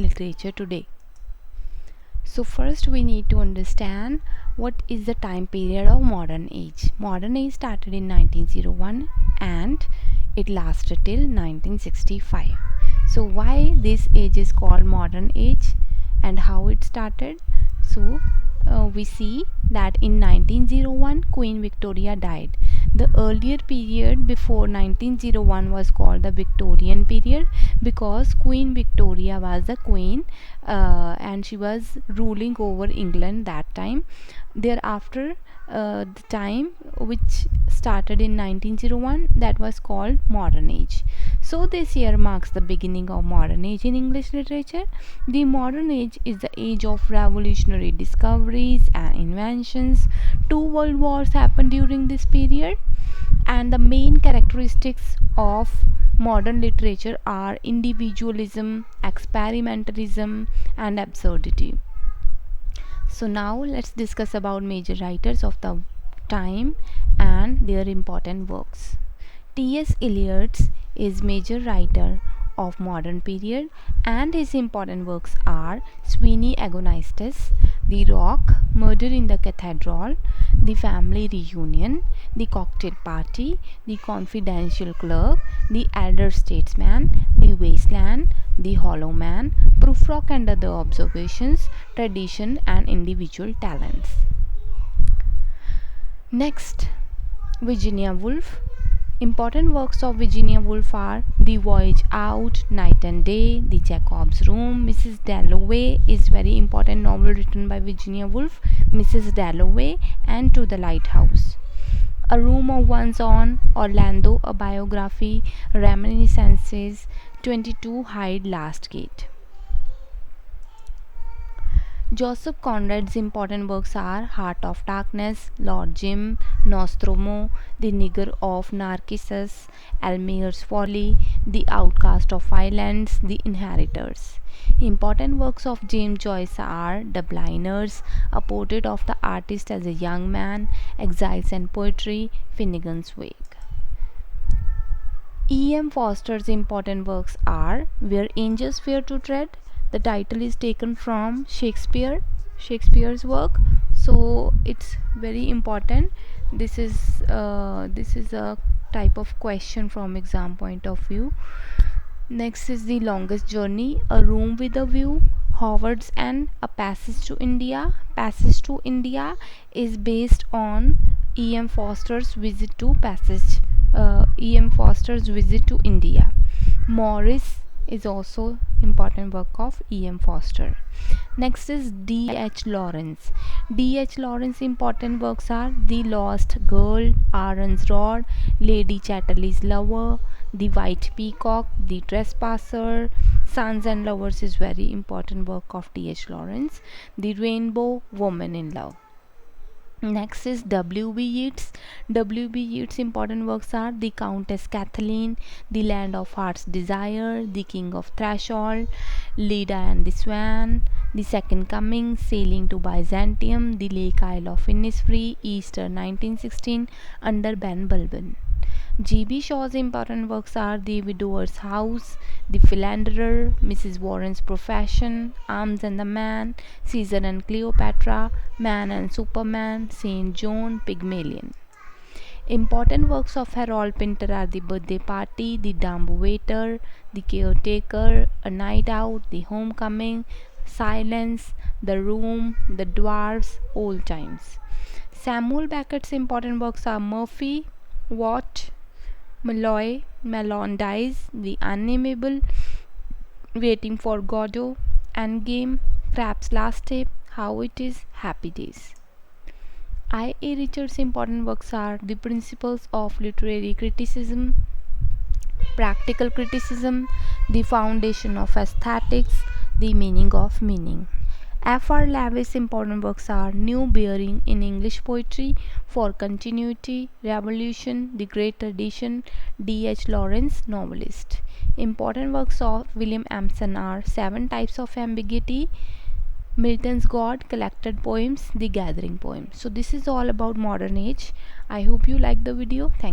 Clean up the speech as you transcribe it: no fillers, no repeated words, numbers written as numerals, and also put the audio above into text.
literature today. So first we need to understand what is the time period of modern age. Modern age started in 1901 and it lasted till 1965. So why this age is called modern age and how it started? So we see that in 1901 Queen Victoria died. The earlier period before 1901 was called the Victorian period because Queen Victoria was the queen and she was ruling over England that time. Thereafter, the time which started in 1901, that was called modern age. So this year marks the beginning of modern age in English literature. The modern age is the age of revolutionary discoveries and inventions. Two world wars happened during this period, and the main characteristics of modern literature are individualism, experimentalism, and absurdity. So now let's discuss about major writers of the time and their important works. T.S. Eliot is major writer of modern period and his important works are Sweeney Agonistes, The Rock, Murder in the Cathedral, The Family Reunion, The Cocktail Party, The Confidential Clerk, The Elder Statesman, The Wasteland, The Hollow Man, Prufrock and Other Observations, Tradition and Individual Talents. Next, Virginia Woolf. Important works of Virginia Woolf are The Voyage Out, Night and Day, The Jacob's Room. Mrs. Dalloway is very important novel written by Virginia Woolf, Mrs. Dalloway, and To the Lighthouse. A Room of One's Own, Orlando, a biography, Reminiscences, 22 Hyde Last Gate. Joseph Conrad's important works are Heart of Darkness, Lord Jim, Nostromo, The Nigger of Narcissus, Elmire's Folly, The Outcast of Islands, The Inheritors. Important works of James Joyce are Dubliners, A Portrait of the Artist as a Young Man, Exiles and Poetry, Finnegan's Wake. E.M. Forster's important works are Where Angels Fear to Tread. The title is taken from Shakespeare's work, so it's very important. This is a type of question from exam point of view. Next is The Longest Journey, A Room with a View, Howard's End, A Passage to India. Passage to India is based on E.M. Forster's visit to India. Morris is also important work of E.M. Forster. Next is D.H. Lawrence. D.H. Lawrence important works are The Lost Girl, Aaron's Rod, Lady Chatterley's Lover, The White Peacock, The Trespasser, Sons and Lovers is very important work of D.H. Lawrence, The Rainbow, Woman in Love. Next is W.B. Yeats. W.B. Yeats important works are The Countess Kathleen, The Land of Heart's Desire, The King of Threshold, Leda and the Swan, The Second Coming, Sailing to Byzantium, The Lake Isle of Innisfree, Easter 1916, Under Ben Bulben. G.B. Shaw's important works are The Widower's House, The Philanderer, Mrs. Warren's Profession, Arms and the Man, Caesar and Cleopatra, Man and Superman, Saint John, Pygmalion. Important works of Harold Pinter are The Birthday Party, The Dumb Waiter, The Caretaker, A Night Out, The Homecoming, Silence, The Room, The Dwarfs, Old Times. Samuel Beckett's important works are Murphy, Watt, Malloy, Malondies, The Unnameable, Waiting for Godot, Endgame, Crab's Last Tape, How It Is, Happy Days. I.A. Richards' important works are The Principles of Literary Criticism, Practical Criticism, The Foundation of Aesthetics, The Meaning of Meaning. F.R. Leavis' important works are New Bearing in English Poetry, For Continuity, Revolution, The Great Tradition, D.H. Lawrence, Novelist. Important works of William Empson are Seven Types of Ambiguity, Milton's God, Collected Poems, The Gathering Poem. So this is all about modern age. I hope you like the video. Thank you.